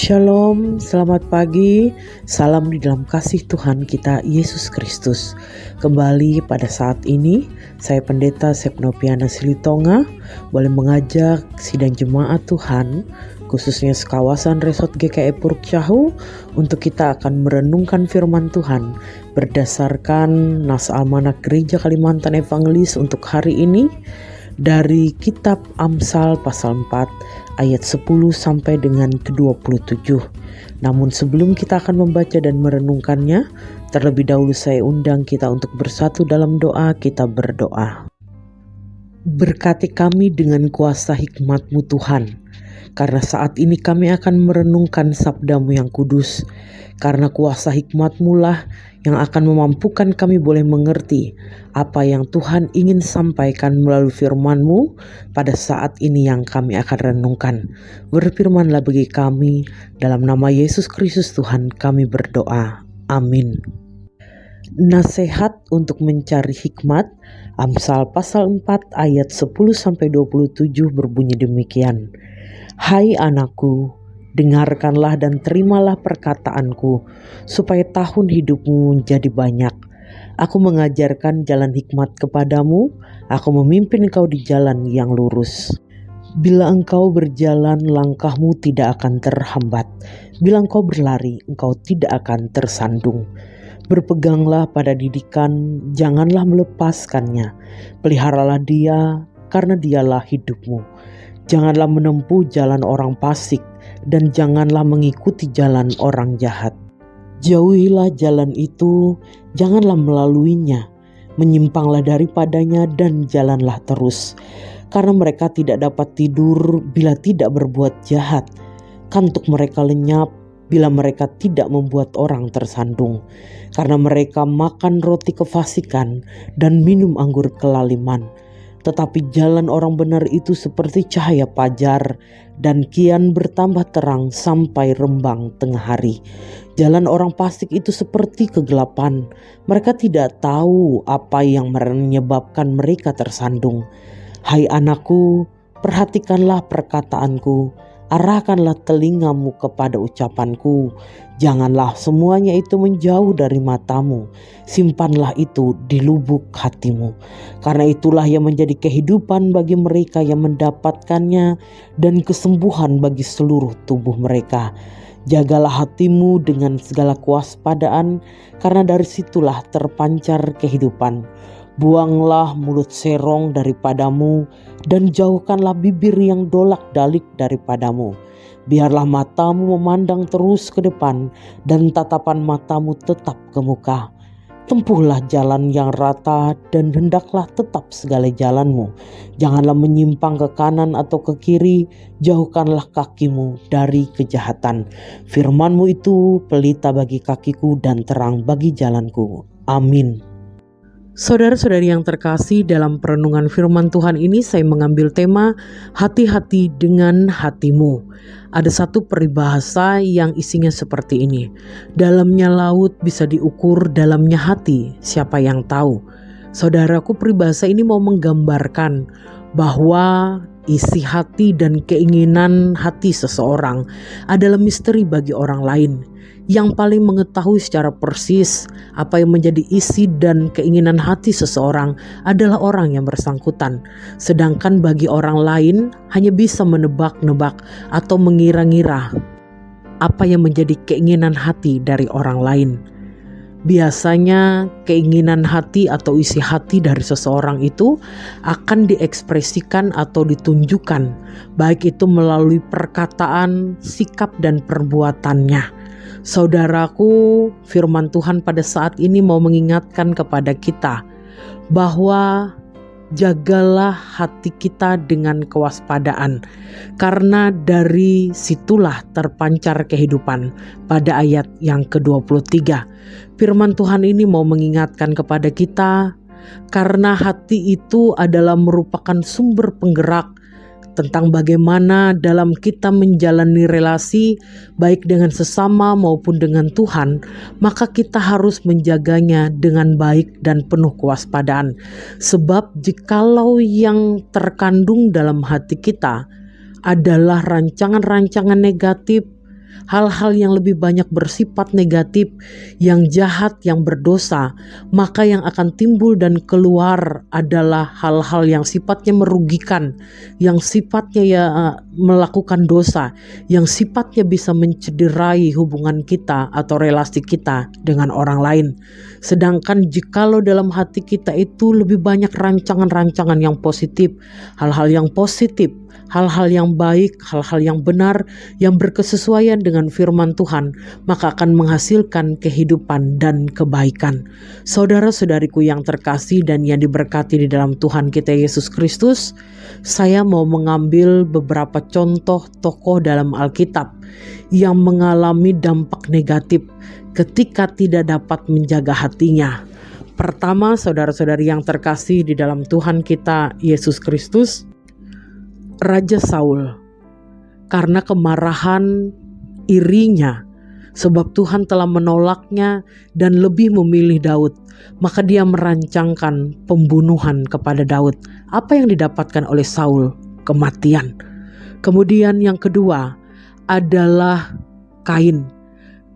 Shalom, selamat pagi, salam di dalam kasih Tuhan kita Yesus Kristus. Kembali pada saat ini, saya Pendeta Sepnopiana Silitonga boleh mengajak sidang jemaat Tuhan, khususnya sekawasan Resort GKI Puruk Cahu, untuk kita akan merenungkan firman Tuhan berdasarkan Nas Almanak Gereja Kalimantan Evangelis untuk hari ini, dari kitab Amsal pasal 4 ayat 10 sampai dengan ke-27. Namun sebelum kita akan membaca dan merenungkannya, terlebih dahulu saya undang kita untuk bersatu dalam doa. Kita berdoa. Berkati kami dengan kuasa hikmat-Mu Tuhan, karena saat ini kami akan merenungkan sabda-Mu yang kudus. Karena kuasa hikmat-Mu lah yang akan memampukan kami boleh mengerti apa yang Tuhan ingin sampaikan melalui firman-Mu pada saat ini yang kami akan renungkan. Berfirmanlah bagi kami, dalam nama Yesus Kristus Tuhan kami berdoa. Amin. Nasihat untuk mencari hikmat, Amsal pasal 4 ayat 10-27 berbunyi demikian. Hai anakku, dengarkanlah dan terimalah perkataanku, supaya tahun hidupmu menjadi banyak. Aku mengajarkan jalan hikmat kepadamu, aku memimpin engkau di jalan yang lurus. Bila engkau berjalan, langkahmu tidak akan terhambat. Bila engkau berlari, engkau tidak akan tersandung. Berpeganglah pada didikan, janganlah melepaskannya. Peliharalah dia, karena dialah hidupmu. Janganlah menempuh jalan orang fasik, dan janganlah mengikuti jalan orang jahat. Jauhilah jalan itu, janganlah melaluinya. Menyimpanglah daripadanya dan jalanlah terus. Karena mereka tidak dapat tidur bila tidak berbuat jahat. Kantuk mereka lenyap bila mereka tidak membuat orang tersandung. Karena mereka makan roti kefasikan dan minum anggur kelaliman. Tetapi jalan orang benar itu seperti cahaya fajar, dan kian bertambah terang sampai rembang tengah hari. Jalan orang fasik itu seperti kegelapan. Mereka tidak tahu apa yang menyebabkan mereka tersandung. Hai anakku, perhatikanlah perkataanku, arahkanlah telingamu kepada ucapanku. Janganlah semuanya itu menjauh dari matamu, simpanlah itu di lubuk hatimu. Karena itulah yang menjadi kehidupan bagi mereka yang mendapatkannya, dan kesembuhan bagi seluruh tubuh mereka. Jagalah hatimu dengan segala kewaspadaan, karena dari situlah terpancar kehidupan. Buanglah mulut serong daripadamu, dan jauhkanlah bibir yang dolak-dalik daripadamu. Biarlah matamu memandang terus ke depan, dan tatapan matamu tetap ke muka. Tempuhlah jalan yang rata, dan hendaklah tetap segala jalanmu. Janganlah menyimpang ke kanan atau ke kiri, jauhkanlah kakimu dari kejahatan. Firman-Mu itu pelita bagi kakiku dan terang bagi jalanku. Amin. Saudara-saudari yang terkasih, dalam perenungan firman Tuhan ini saya mengambil tema hati-hati dengan hatimu. Ada satu peribahasa yang isinya seperti ini. Dalamnya laut bisa diukur, dalamnya hati siapa yang tahu. Saudaraku, peribahasa ini mau menggambarkan bahwa isi hati dan keinginan hati seseorang adalah misteri bagi orang lain. Yang paling mengetahui secara persis apa yang menjadi isi dan keinginan hati seseorang adalah orang yang bersangkutan. Sedangkan bagi orang lain hanya bisa menebak-nebak atau mengira-ngira apa yang menjadi keinginan hati dari orang lain. Biasanya keinginan hati atau isi hati dari seseorang itu akan diekspresikan atau ditunjukkan, baik itu melalui perkataan, sikap, dan perbuatannya. Saudaraku, firman Tuhan pada saat ini mau mengingatkan kepada kita bahwa jagalah hati kita dengan kewaspadaan, karena dari situlah terpancar kehidupan. Pada ayat yang ke-23, firman Tuhan ini mau mengingatkan kepada kita, karena hati itu adalah merupakan sumber penggerak tentang bagaimana dalam kita menjalani relasi baik dengan sesama maupun dengan Tuhan, maka kita harus menjaganya dengan baik dan penuh kewaspadaan. Sebab jikalau yang terkandung dalam hati kita adalah rancangan-rancangan negatif, hal-hal yang lebih banyak bersifat negatif, yang jahat, yang berdosa, maka yang akan timbul dan keluar adalah hal-hal yang sifatnya merugikan, yang sifatnya melakukan dosa, yang sifatnya bisa mencederai hubungan kita atau relasi kita dengan orang lain. Sedangkan jikalau dalam hati kita itu lebih banyak rancangan-rancangan yang positif, hal-hal yang positif, hal-hal yang baik, hal-hal yang benar, yang berkesesuaian dengan firman Tuhan, maka akan menghasilkan kehidupan dan kebaikan. Saudara-saudariku yang terkasih dan yang diberkati di dalam Tuhan kita Yesus Kristus, saya mau mengambil beberapa contoh tokoh dalam Alkitab yang mengalami dampak negatif ketika tidak dapat menjaga hatinya. Pertama, saudara-saudari yang terkasih di dalam Tuhan kita Yesus Kristus, Raja Saul, karena kemarahan irinya, sebab Tuhan telah menolaknya dan lebih memilih Daud, maka dia merancangkan pembunuhan kepada Daud. Apa yang didapatkan oleh Saul? Kematian. Kemudian yang kedua adalah Kain.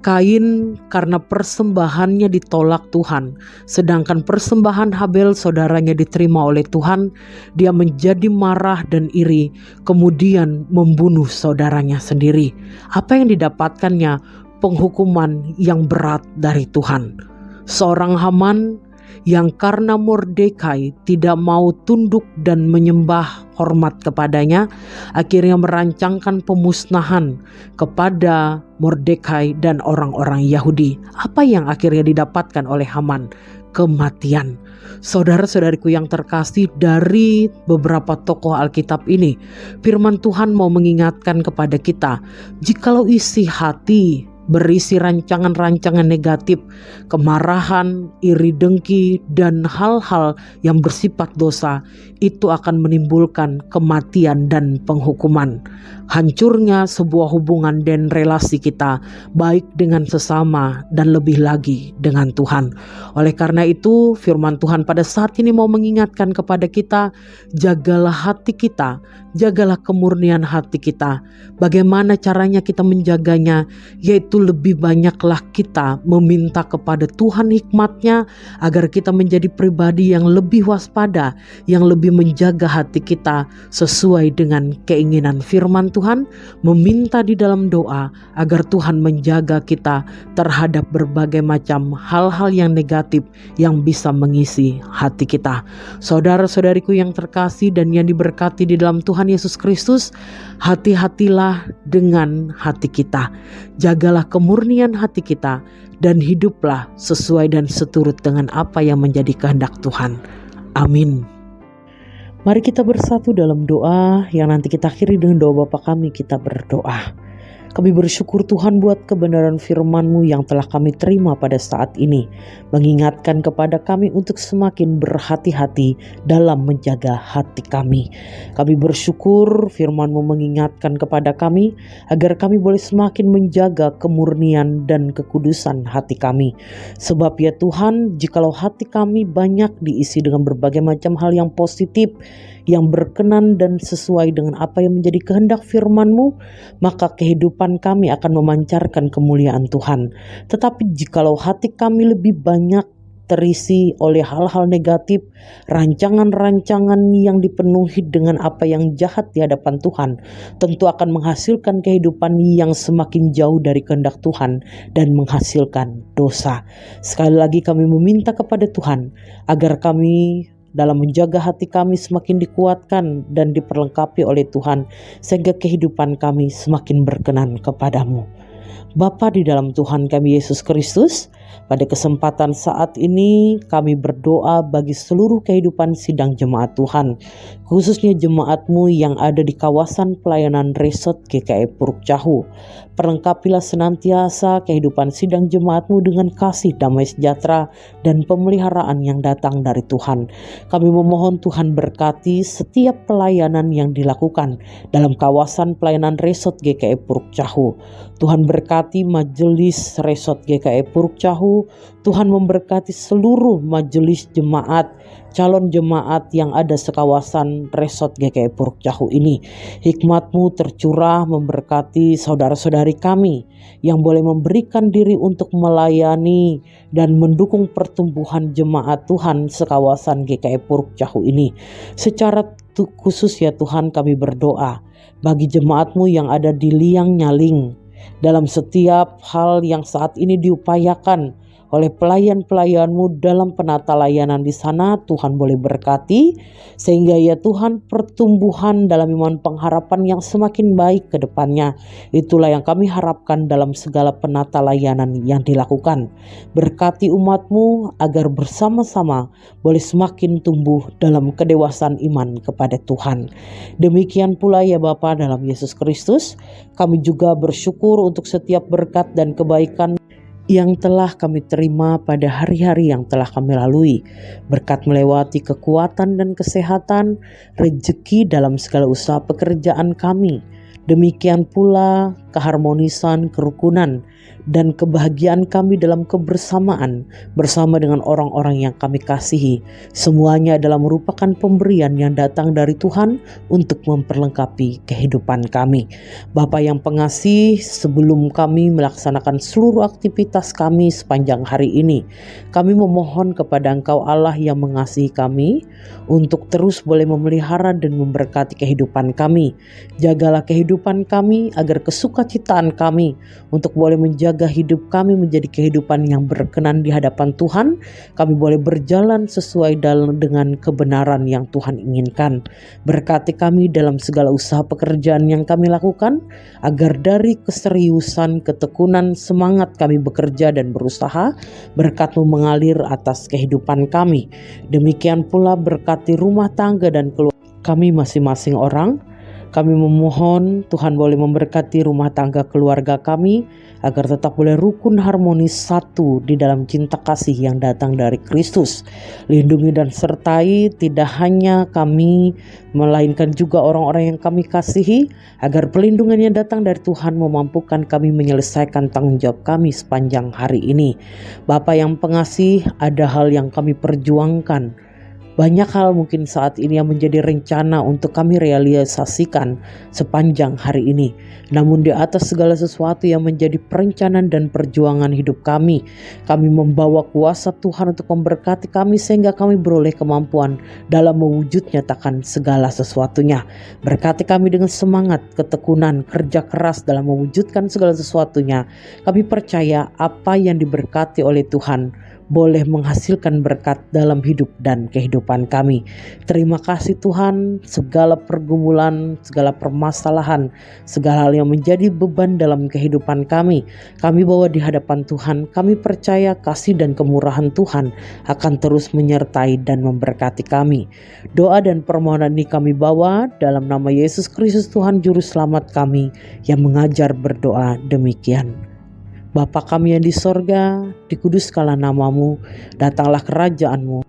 Kain karena persembahannya ditolak Tuhan, sedangkan persembahan Habel saudaranya diterima oleh Tuhan, dia menjadi marah dan iri, kemudian membunuh saudaranya sendiri. Apa yang didapatkannya? Penghukuman yang berat dari Tuhan. Seorang Haman yang karena Mordekai tidak mau tunduk dan menyembah hormat kepadanya, akhirnya merancangkan pemusnahan kepada Mordekai dan orang-orang Yahudi. Apa yang akhirnya didapatkan oleh Haman? Kematian. Saudara-saudariku yang terkasih, dari beberapa tokoh Alkitab ini, firman Tuhan mau mengingatkan kepada kita, jikalau isi hati berisi rancangan-rancangan negatif, kemarahan, iri dengki, dan hal-hal yang bersifat dosa, itu akan menimbulkan kematian dan penghukuman. Hancurnya sebuah hubungan dan relasi kita, baik dengan sesama dan lebih lagi dengan Tuhan. Oleh karena itu, firman Tuhan pada saat ini mau mengingatkan kepada kita, jagalah hati kita, jagalah kemurnian hati kita. Bagaimana caranya kita menjaganya? Yaitu lebih banyaklah kita meminta kepada Tuhan hikmatnya, agar kita menjadi pribadi yang lebih waspada, yang lebih menjaga hati kita sesuai dengan keinginan firman Tuhan, meminta di dalam doa agar Tuhan menjaga kita terhadap berbagai macam hal-hal yang negatif yang bisa mengisi hati kita. Saudara-saudariku yang terkasih dan yang diberkati di dalam Tuhan Yesus Kristus, hati-hatilah dengan hati kita. Jagalah kemurnian hati kita dan hiduplah sesuai dan seturut dengan apa yang menjadi kehendak Tuhan. Amin. Mari kita bersatu dalam doa yang nanti kita akhiri dengan doa Bapa kami. Kita berdoa. Kami bersyukur Tuhan buat kebenaran firman-Mu yang telah kami terima pada saat ini, mengingatkan kepada kami untuk semakin berhati-hati dalam menjaga hati kami. Kami bersyukur firman-Mu mengingatkan kepada kami agar kami boleh semakin menjaga kemurnian dan kekudusan hati kami. Sebab ya Tuhan, jikalau hati kami banyak diisi dengan berbagai macam hal yang positif, yang berkenan dan sesuai dengan apa yang menjadi kehendak firman-Mu, maka kehidupan kami akan memancarkan kemuliaan Tuhan. Tetapi jikalau hati kami lebih banyak terisi oleh hal-hal negatif, rancangan-rancangan yang dipenuhi dengan apa yang jahat di hadapan Tuhan, tentu akan menghasilkan kehidupan yang semakin jauh dari kehendak Tuhan dan menghasilkan dosa. Sekali lagi kami meminta kepada Tuhan agar kami dalam menjaga hati kami semakin dikuatkan dan diperlengkapi oleh Tuhan, sehingga kehidupan kami semakin berkenan kepadamu. Bapa di dalam Tuhan kami Yesus Kristus, pada kesempatan saat ini kami berdoa bagi seluruh kehidupan sidang jemaat Tuhan, khususnya jemaat-Mu yang ada di kawasan pelayanan Resort GKI Puruk Cahu. Perlengkapilah senantiasa kehidupan sidang jemaat-Mu dengan kasih, damai sejahtera, dan pemeliharaan yang datang dari Tuhan. Kami memohon Tuhan berkati setiap pelayanan yang dilakukan dalam kawasan pelayanan Resort GKI Puruk Cahu. Tuhan berkati majelis Resort GKI Puruk Cahu. Tuhan memberkati seluruh majelis jemaat calon jemaat yang ada sekawasan resort GKI Puruk Cahu ini. Hikmat-Mu tercurah memberkati saudara-saudari kami yang boleh memberikan diri untuk melayani dan mendukung pertumbuhan jemaat Tuhan sekawasan GKI Puruk Cahu ini. Secara khusus ya Tuhan, kami berdoa bagi jemaat-Mu yang ada di Liang Nyaling, dalam setiap hal yang saat ini diupayakan oleh pelayan-pelayan-Mu dalam penata layanan di sana. Tuhan boleh berkati sehingga ya Tuhan pertumbuhan dalam iman pengharapan yang semakin baik ke depannya. Itulah yang kami harapkan dalam segala penata layanan yang dilakukan. Berkati umat-Mu agar bersama-sama boleh semakin tumbuh dalam kedewasaan iman kepada Tuhan. Demikian pula ya Bapa, dalam Yesus Kristus kami juga bersyukur untuk setiap berkat dan kebaikan yang telah kami terima pada hari-hari yang telah kami lalui. Berkat melewati kekuatan dan kesehatan, rezeki dalam segala usaha pekerjaan kami. Demikian pula keharmonisan, kerukunan, dan kebahagiaan kami dalam kebersamaan bersama dengan orang-orang yang kami kasihi. Semuanya adalah merupakan pemberian yang datang dari Tuhan untuk memperlengkapi kehidupan kami. Bapa yang pengasih, sebelum kami melaksanakan seluruh aktivitas kami sepanjang hari ini, kami memohon kepada Engkau Allah yang mengasihi kami untuk terus boleh memelihara dan memberkati kehidupan kami. Jagalah kehidupan kami agar kesukacitaan kami untuk boleh menjaga hidup kami menjadi kehidupan yang berkenan di hadapan Tuhan. Kami boleh berjalan sesuai dengan kebenaran yang Tuhan inginkan. Berkati kami dalam segala usaha pekerjaan yang kami lakukan, agar dari keseriusan, ketekunan, semangat kami bekerja dan berusaha, berkat-Mu mengalir atas kehidupan kami. Demikian pula berkati rumah tangga dan keluarga kami masing-masing orang. Kami memohon Tuhan boleh memberkati rumah tangga keluarga kami agar tetap boleh rukun harmonis satu di dalam cinta kasih yang datang dari Kristus. Lindungi dan sertai tidak hanya kami, melainkan juga orang-orang yang kami kasihi, agar pelindungan yang datang dari Tuhan memampukan kami menyelesaikan tanggung jawab kami sepanjang hari ini. Bapa yang pengasih, ada hal yang kami perjuangkan. Banyak hal mungkin saat ini yang menjadi rencana untuk kami realisasikan sepanjang hari ini. Namun di atas segala sesuatu yang menjadi perencanaan dan perjuangan hidup kami membawa kuasa Tuhan untuk memberkati kami sehingga kami beroleh kemampuan dalam mewujud nyatakan segala sesuatunya. Berkati kami dengan semangat, ketekunan, kerja keras dalam mewujudkan segala sesuatunya. Kami percaya apa yang diberkati oleh Tuhan boleh menghasilkan berkat dalam hidup dan kehidupan kami. Terima kasih Tuhan, segala pergumulan, segala permasalahan, segala hal yang menjadi beban dalam kehidupan kami bawa di hadapan Tuhan. Kami percaya kasih dan kemurahan Tuhan akan terus menyertai dan memberkati kami. Doa dan permohonan ini kami bawa dalam nama Yesus Kristus Tuhan Juru Selamat kami yang mengajar berdoa demikian. Bapa kami yang di sorga, dikuduskanlah nama-Mu, datanglah kerajaan-Mu.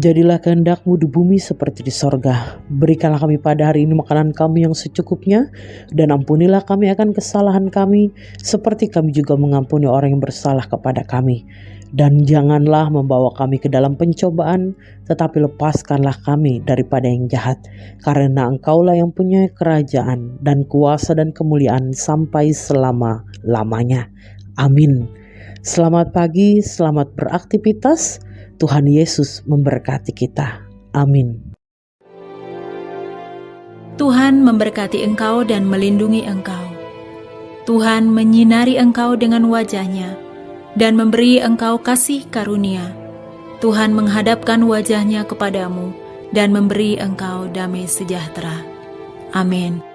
Jadilah kehendak-Mu di bumi seperti di sorga. Berikanlah kami pada hari ini makanan kami yang secukupnya, dan ampunilah kami akan kesalahan kami, seperti kami juga mengampuni orang yang bersalah kepada kami. Dan janganlah membawa kami ke dalam pencobaan, tetapi lepaskanlah kami daripada yang jahat. Karena Engkaulah yang punya kerajaan dan kuasa dan kemuliaan sampai selama-lamanya. Amin. Selamat pagi, selamat beraktivitas. Tuhan Yesus memberkati kita. Amin. Tuhan memberkati engkau dan melindungi engkau. Tuhan menyinari engkau dengan wajah-Nya dan memberi engkau kasih karunia. Tuhan menghadapkan wajah-Nya kepadamu dan memberi engkau damai sejahtera. Amin.